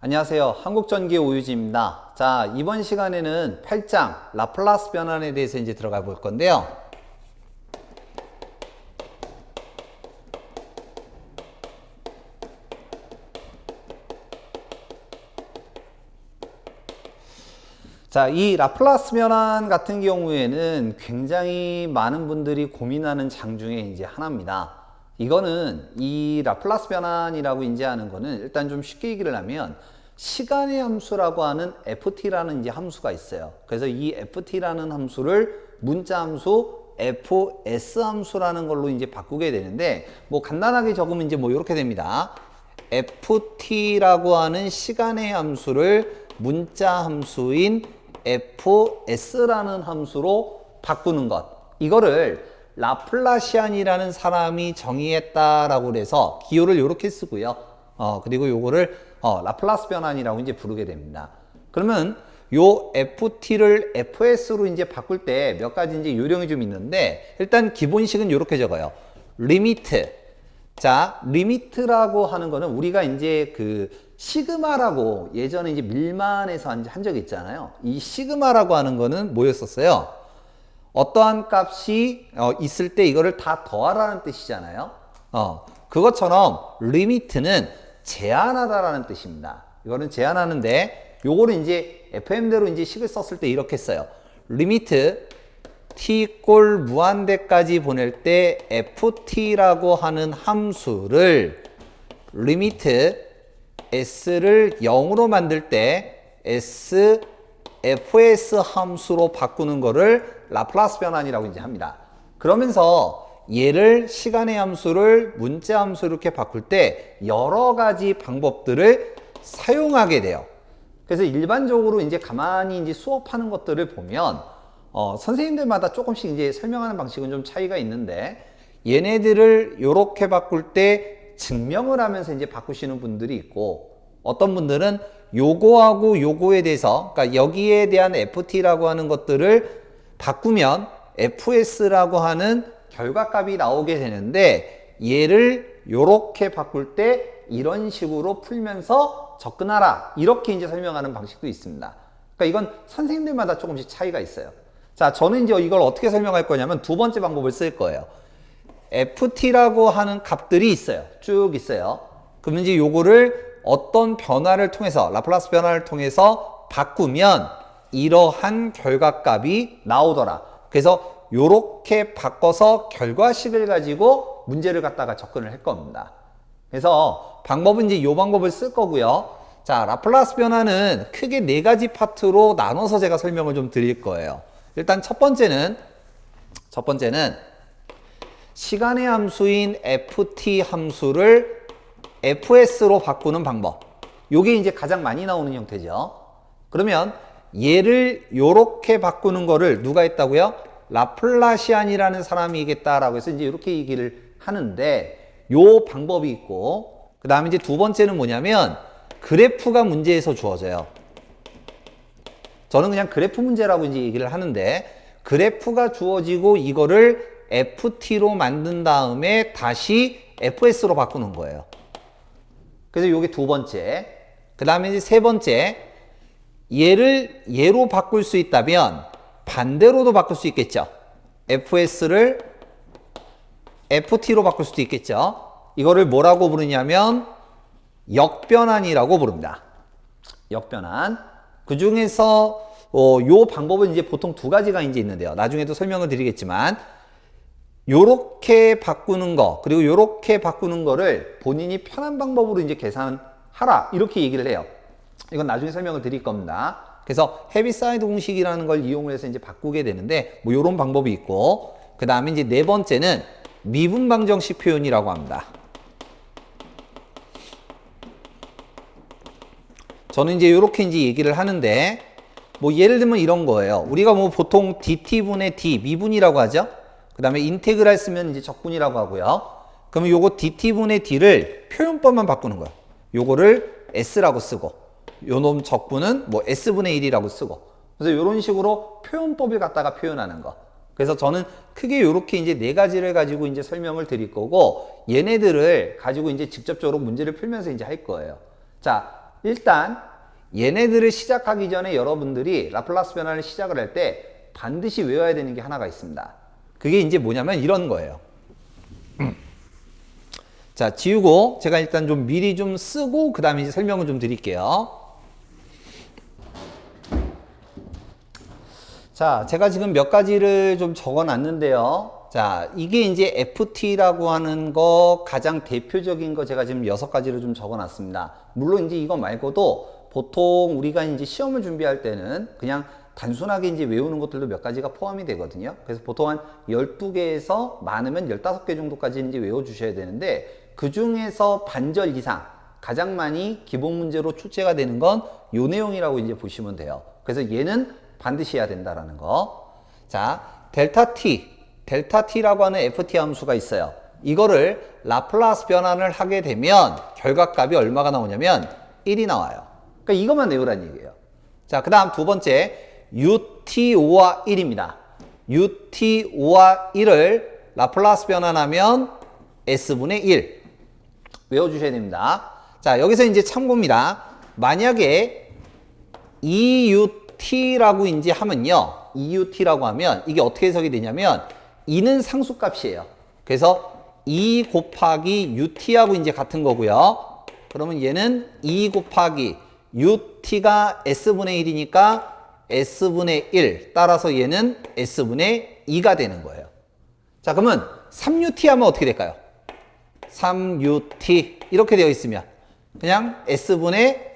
안녕하세요. 한국전기 오유지입니다. 자, 이번 시간에는 8장 라플라스 변환에 대해서 이제 들어가 볼 건데요. 자, 이 라플라스 변환 같은 경우에는 굉장히 많은 분들이 고민하는 장 중에 이제 하나입니다. 이거는 이 라플라스 변환이라고 인지하는 거는 일단 좀 쉽게 얘기를 하면 시간의 함수라고 하는 ft라는 이제 함수가 있어요. 그래서 이 ft라는 함수를 문자 함수 fs 함수라는 걸로 이제 바꾸게 되는데, 뭐 간단하게 적으면 이제 뭐 이렇게 됩니다. ft라고 하는 시간의 함수를 문자 함수인 fs라는 함수로 바꾸는 것. 이거를 라플라시안이라는 사람이 정의했다라고 그래서 기호를 이렇게 쓰고요. 그리고 요거를 라플라스 변환이라고 이제 부르게 됩니다. 그러면 요 ft를 fs로 이제 바꿀 때 몇 가지 이제 요령이 좀 있는데, 일단 기본식은 이렇게 적어요. 리미트. 자, 리미트라고 하는 거는 우리가 이제 그 시그마라고 예전에 이제 밀만에서 한 적이 있잖아요. 이 시그마라고 하는 거는 뭐였었어요? 어떠한 값이 있을 때 이거를 다 더하라는 뜻이잖아요. 그것처럼 리미트는 제한하다라는 뜻입니다. 이거는 제한하는데, 요거를 이제 FM대로 이제 식을 썼을 때 이렇게 써요. 리미트 t 꼴 무한대까지 보낼 때 ft라고 하는 함수를 리미트 s를 0으로 만들 때 fs 함수로 바꾸는 거를 라플라스 변환이라고 이제 합니다. 그러면서 얘를 시간의 함수를 문자 함수 이렇게 바꿀 때 여러 가지 방법들을 사용하게 돼요. 그래서 일반적으로 이제 가만히 이제 수업하는 것들을 보면 선생님들마다 조금씩 이제 설명하는 방식은 좀 차이가 있는데, 얘네들을 이렇게 바꿀 때 증명을 하면서 이제 바꾸시는 분들이 있고, 어떤 분들은 요거하고 요거에 대해서, 그러니까 여기에 대한 ft라고 하는 것들을 바꾸면 fs라고 하는 결과값이 나오게 되는데, 얘를 요렇게 바꿀 때 이런 식으로 풀면서 접근하라, 이렇게 이제 설명하는 방식도 있습니다. 그러니까 이건 선생님들마다 조금씩 차이가 있어요. 자, 저는 이제 이걸 어떻게 설명할 거냐면 두 번째 방법을 쓸 거예요. ft라고 하는 값들이 있어요. 쭉 있어요. 그러면 이제 요거를 어떤 변화를 통해서, 라플라스 변화를 통해서 바꾸면 이러한 결과값이 나오더라. 그래서 요렇게 바꿔서 결과식을 가지고 문제를 갖다가 접근을 할 겁니다. 그래서 방법은 이제 요 방법을 쓸 거고요. 자, 라플라스 변화는 크게 네 가지 파트로 나눠서 제가 설명을 좀 드릴 거예요. 일단 첫 번째는 시간의 함수인 ft 함수를 fs로 바꾸는 방법. 요게 이제 가장 많이 나오는 형태죠. 그러면 얘를 요렇게 바꾸는 거를 누가 했다고요? 라플라시안이라는 사람이 있겠다라고 해서 이제 이렇게 얘기를 하는데, 요 방법이 있고, 그 다음에 이제 두 번째는 뭐냐면 그래프가 문제에서 주어져요. 저는 그냥 그래프 문제라고 이제 얘기를 하는데, 그래프가 주어지고 이거를 ft로 만든 다음에 다시 fs로 바꾸는 거예요. 그래서 요게 두 번째. 그 다음에 이제 세 번째, 얘를 얘로 바꿀 수 있다면 반대로도 바꿀 수 있겠죠. fs를 ft로 바꿀 수도 있겠죠. 이거를 뭐라고 부르냐면 역변환이라고 부릅니다. 역변환. 그 중에서 요 방법은 이제 보통 두 가지가 이제 있는데요. 나중에도 설명을 드리겠지만, 요렇게 바꾸는 거, 그리고 요렇게 바꾸는 거를 본인이 편한 방법으로 이제 계산하라, 이렇게 얘기를 해요. 이건 나중에 설명을 드릴 겁니다. 그래서 헤비사이드 공식이라는 걸 이용을 해서 이제 바꾸게 되는데, 뭐 요런 방법이 있고, 그 다음에 이제 네 번째는 미분방정식 표현이라고 합니다. 저는 이제 요렇게 이제 얘기를 하는데, 뭐 예를 들면 이런 거예요. 우리가 뭐 보통 dt분의 d 미분이라고 하죠. 그 다음에 인테그랄 쓰면 이제 적분이라고 하고요. 그러면 요거 dt분의 d를 표현법만 바꾸는 거예요. 요거를 s라고 쓰고, 요놈 적분은 뭐 s분의 1이라고 쓰고. 그래서 요런 식으로 표현법을 갖다가 표현하는 거. 그래서 저는 크게 요렇게 이제 네 가지를 가지고 이제 설명을 드릴 거고, 얘네들을 가지고 이제 직접적으로 문제를 풀면서 이제 할 거예요. 자, 일단 얘네들을 시작하기 전에 여러분들이 라플라스 변화를 시작을 할 때 반드시 외워야 되는 게 하나가 있습니다. 그게 이제 뭐냐면 이런 거예요. 자, 지우고 제가 일단 좀 미리 좀 쓰고 그 다음에 이제 설명을 좀 드릴게요. 자, 제가 지금 몇 가지를 좀 적어 놨는데요. 자, 이게 이제 FT라고 하는 거 가장 대표적인 거 제가 지금 6가지를 좀 적어 놨습니다. 물론 이제 이거 말고도 보통 우리가 이제 시험을 준비할 때는 그냥 단순하게 이제 외우는 것들도 몇 가지가 포함이 되거든요. 그래서 보통 한 12개에서 많으면 15개 정도까지 이제 외워 주셔야 되는데 그 중에서 반절 이상 가장 많이 기본 문제로 출제가 되는 건 요 내용이라고 이제 보시면 돼요. 그래서 얘는 반드시 해야 된다라는 거. 자, 델타 t라고 하는 FT 함수가 있어요. 이거를 라플라스 변환을 하게 되면 결과값이 얼마가 나오냐면 1이 나와요. 그러니까 이것만 외우라는 얘기예요. 자, 그 다음 두 번째 UT5와 1입니다. UT5와 1을 라플라스 변환하면 S분의 1 외워주셔야 됩니다. 자, 여기서 이제 참고입니다. 만약에 EUT라고 이제 하면요. EUT라고 하면 이게 어떻게 해석이 되냐면 2는 상수값이에요. 그래서 2 곱하기 UT하고 이제 같은 거고요. 그러면 얘는 2 곱하기 UT가 S분의 1이니까 S분의 1 따라서 얘는 S분의 2가 되는 거예요. 자, 그러면 3UT 하면 어떻게 될까요? 3UT 이렇게 되어 있으면 그냥 S분의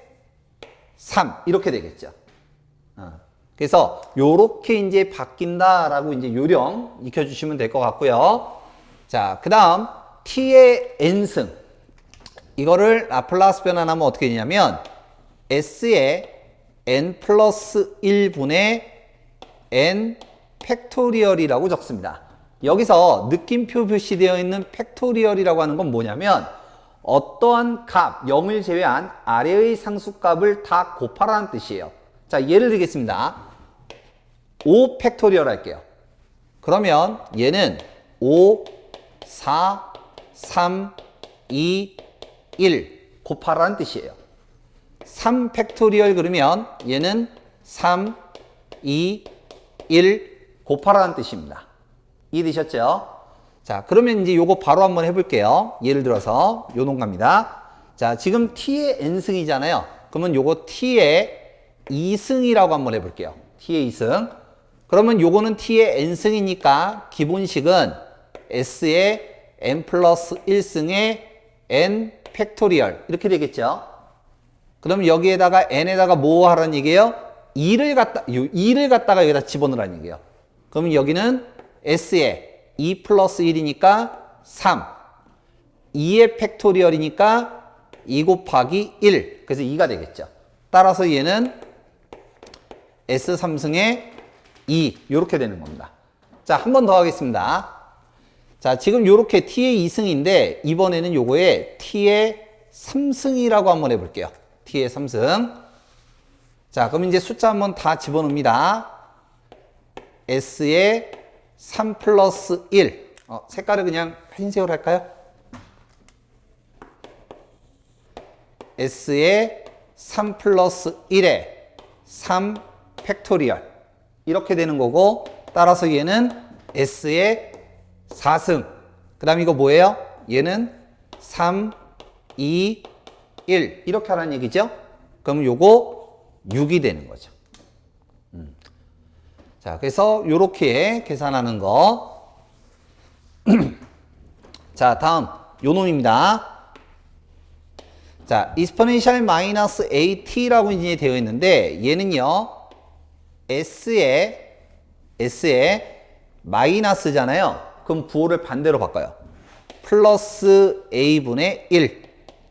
3 이렇게 되겠죠. 그래서 요렇게 이제 바뀐다라고 이제 요령 익혀주시면 될 것 같고요. 자, 그 다음 t의 n승 이거를 라플라스 변환하면 어떻게 되냐면 s의 n 플러스 1분의 n 팩토리얼이라고 적습니다. 여기서 느낌표 표시되어 있는 팩토리얼이라고 하는 건 뭐냐면 어떠한 값, 0을 제외한 아래의 상수값을 다 곱하라는 뜻이에요. 자, 예를 들겠습니다. 5 팩토리얼 할게요. 그러면 얘는 5, 4, 3, 2, 1 곱하라는 뜻이에요. 3 팩토리얼 그러면 얘는 3, 2, 1 곱하라는 뜻입니다. 이해되셨죠? 자, 그러면 이제 요거 바로 한번 해볼게요. 예를 들어서 요 농갑니다. 자, 지금 t의 n승이잖아요. 그러면 요거 t의 2승이라고 한번 해볼게요. t의 2승. 그러면 요거는 t의 n승이니까 기본식은 s의 n 플러스 1승의 n 팩토리얼 이렇게 되겠죠. 그럼 여기에다가 n에다가 뭐 하라는 얘기예요? 2를 갖다가 여기다 집어넣으라는 얘기예요. 그러면 여기는 s의 2 플러스 1이니까 3 2의 팩토리얼이니까 2 곱하기 1 그래서 2가 되겠죠. 따라서 얘는 S3승의 2 이렇게 되는 겁니다. 자, 한 번 더 하겠습니다. 자, 지금 요렇게 t의 2승인데 이번에는 요거에 t의 3승이라고 한번 해볼게요. t의 3승. 자, 그럼 이제 숫자 한번 다 집어넣습니다. s의 3 플러스 1 색깔을 그냥 흰색으로 할까요? s의 3 플러스 1에 3 팩토리얼 이렇게 되는 거고 따라서 얘는 s의 4승 그 다음 이거 뭐예요? 얘는 3, 2, 1 이렇게 하라는 얘기죠? 그럼 요거 6이 되는 거죠. 자, 그래서 요렇게 계산하는 거. 자, 다음 요 놈입니다. 자, exponential 마이너스 at라고 이제 되어 있는데 얘는요 s의 마이너스잖아요. 그럼 부호를 반대로 바꿔요. 플러스 a분의 1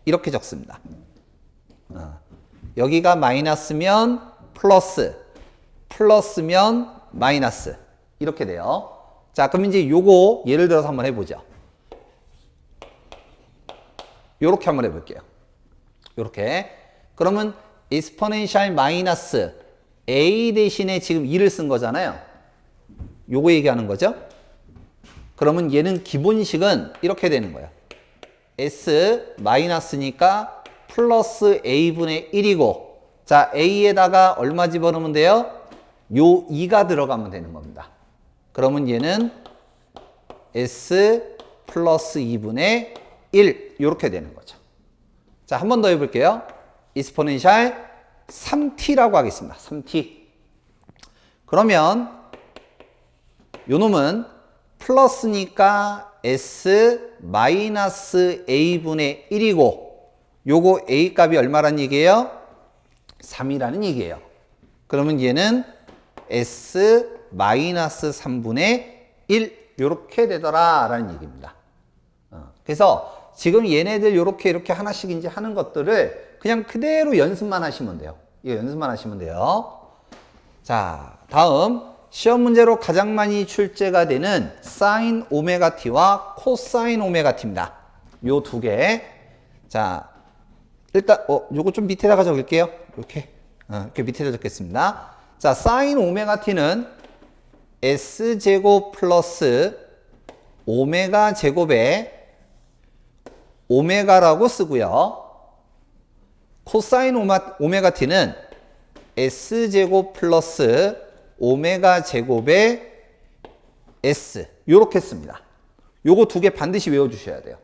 이렇게 적습니다. 여기가 마이너스면 플러스, 플러스면 마이너스 이렇게 돼요. 자, 그럼 이제 요거 예를 들어서 한번 해보죠. 요렇게 한번 해볼게요. 요렇게. 그러면 exponential 마이너스 a 대신에 지금 2를 쓴 거잖아요. 요거 얘기하는 거죠. 그러면 얘는 기본식은 이렇게 되는 거예요. s 마이너스니까 플러스 a분의 1이고, 자, a에다가 얼마 집어넣으면 돼요? 요 2가 들어가면 되는 겁니다. 그러면 얘는 s 플러스 2분의 1 이렇게 되는 거죠. 자, 한 번 더 해볼게요. 이스포넨셜 3t라고 하겠습니다. 3t. 그러면 요 놈은 플러스니까 s 마이너스 a분의 1이고, 요거 a 값이 얼마란 얘기예요? 3이라는 얘기예요. 그러면 얘는 s 마이너스 3분의 1 요렇게 되더라 라는 얘기입니다. 그래서 지금 얘네들 이렇게 하나씩 이제 하는 것들을 그냥 그대로 연습만 하시면 돼요. 이거 연습만 하시면 돼요. 자, 다음 시험 문제로 가장 많이 출제가 되는 사인 오메가 t와 코사인 오메가 t입니다. 요 두 개. 자, 일단 요거 좀 밑에다가 적을게요. 이렇게 밑에다 적겠습니다. 자, 사인 오메가 t는 s제곱 플러스 오메가 제곱에 오메가라고 쓰고요. 코사인 오메가 t는 s제곱 플러스 오메가 제곱의 s 요렇게 씁니다. 요거 두 개 반드시 외워주셔야 돼요.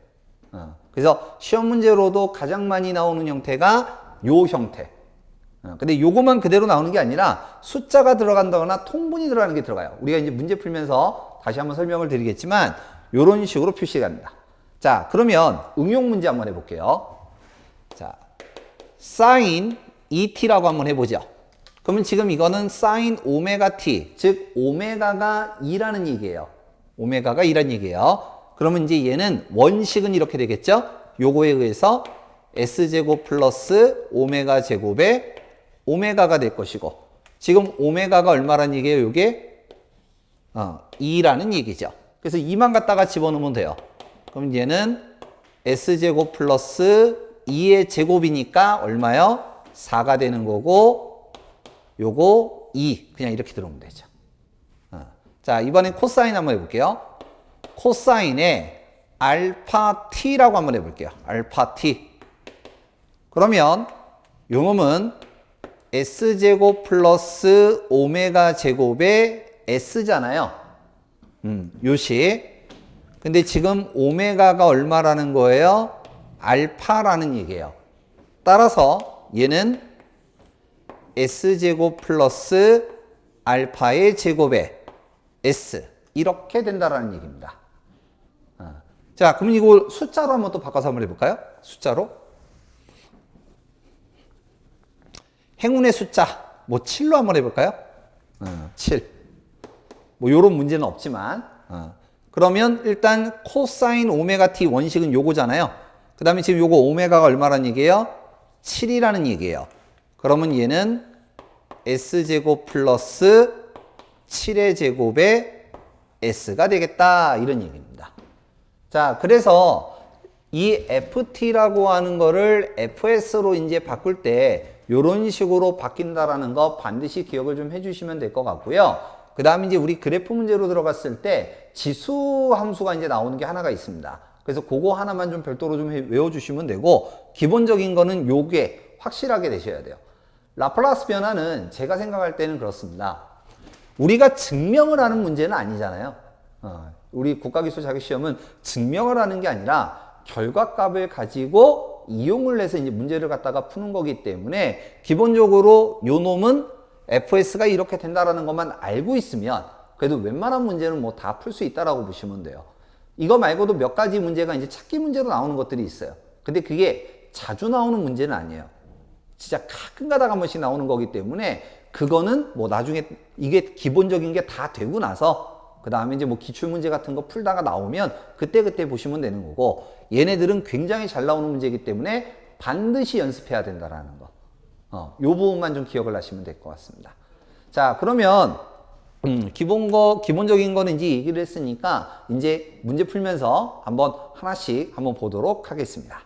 그래서 시험 문제로도 가장 많이 나오는 형태가 요 형태. 근데 요거만 그대로 나오는 게 아니라 숫자가 들어간다거나 통분이 들어가는 게 들어가요. 우리가 이제 문제 풀면서 다시 한번 설명을 드리겠지만 요런 식으로 표시가 됩니다. 자, 그러면 응용 문제 한번 해볼게요. 자, 사인 2t라고 한번 해보죠. 그러면 지금 이거는 사인 오메가 t, 즉 오메가가 2라는 얘기예요. 오메가가 2라는 얘기예요. 그러면 이제 얘는 원식은 이렇게 되겠죠? 요거에 의해서 s제곱 플러스 오메가 제곱에 오메가가 될 것이고, 지금 오메가가 얼마란 얘기예요? 요게 2라는 얘기죠. 그래서 2만 갖다가 집어넣으면 돼요. 그럼 얘는 s제곱 플러스 2의 제곱이니까 얼마요? 4가 되는 거고, 요거 2 그냥 이렇게 들어오면 되죠. 자, 이번엔 코사인 한번 해볼게요. 코사인에 알파 t라고 한번 해볼게요. 알파 t. 그러면 요 놈은 s제곱 플러스 오메가 제곱의 s잖아요. 요식. 근데 지금 오메가가 얼마라는 거예요? 알파라는 얘기예요. 따라서 얘는 s제곱 플러스 알파의 제곱에 s 이렇게 된다라는 얘기입니다. 자, 그럼 이거 숫자로 한번 또 바꿔서 한번 해볼까요? 숫자로. 행운의 숫자 뭐 7로 한번 해볼까요? 7. 뭐 요런 문제는 없지만 그러면 일단 코사인 오메가 t 원식은 요거잖아요. 그 다음에 지금 요거 오메가가 얼마라는 얘기예요? 7이라는 얘기예요. 그러면 얘는 s제곱 플러스 7의 제곱에 s가 되겠다 이런 얘기입니다. 자, 그래서 이 ft라고 하는 거를 fs로 이제 바꿀 때 요런 식으로 바뀐다라는 거 반드시 기억을 좀 해주시면 될 것 같고요. 그 다음에 이제 우리 그래프 문제로 들어갔을 때 지수 함수가 이제 나오는 게 하나가 있습니다. 그래서 그거 하나만 좀 별도로 좀 외워주시면 되고, 기본적인 거는 요게 확실하게 되셔야 돼요. 라플라스 변화는 제가 생각할 때는 그렇습니다. 우리가 증명을 하는 문제는 아니잖아요. 우리 국가기술 자격시험은 증명을 하는 게 아니라 결과값을 가지고 이용을 해서 이제 문제를 갖다가 푸는 거기 때문에 기본적으로 요 놈은 fs가 이렇게 된다라는 것만 알고 있으면 그래도 웬만한 문제는 뭐 다 풀 수 있다라고 보시면 돼요. 이거 말고도 몇 가지 문제가 이제 찾기 문제로 나오는 것들이 있어요. 근데 그게 자주 나오는 문제는 아니에요. 진짜 가끔가다 한 번씩 나오는 거기 때문에 그거는 뭐 나중에 이게 기본적인 게 다 되고 나서 그 다음에 이제 뭐 기출문제 같은 거 풀다가 나오면 그때 보시면 되는 거고, 얘네들은 굉장히 잘 나오는 문제이기 때문에 반드시 연습해야 된다라는 거. 요 부분만 좀 기억을 하시면 될 것 같습니다. 자, 그러면 기본적인 거는 이제 얘기를 했으니까 이제 문제 풀면서 한번 하나씩 한번 보도록 하겠습니다.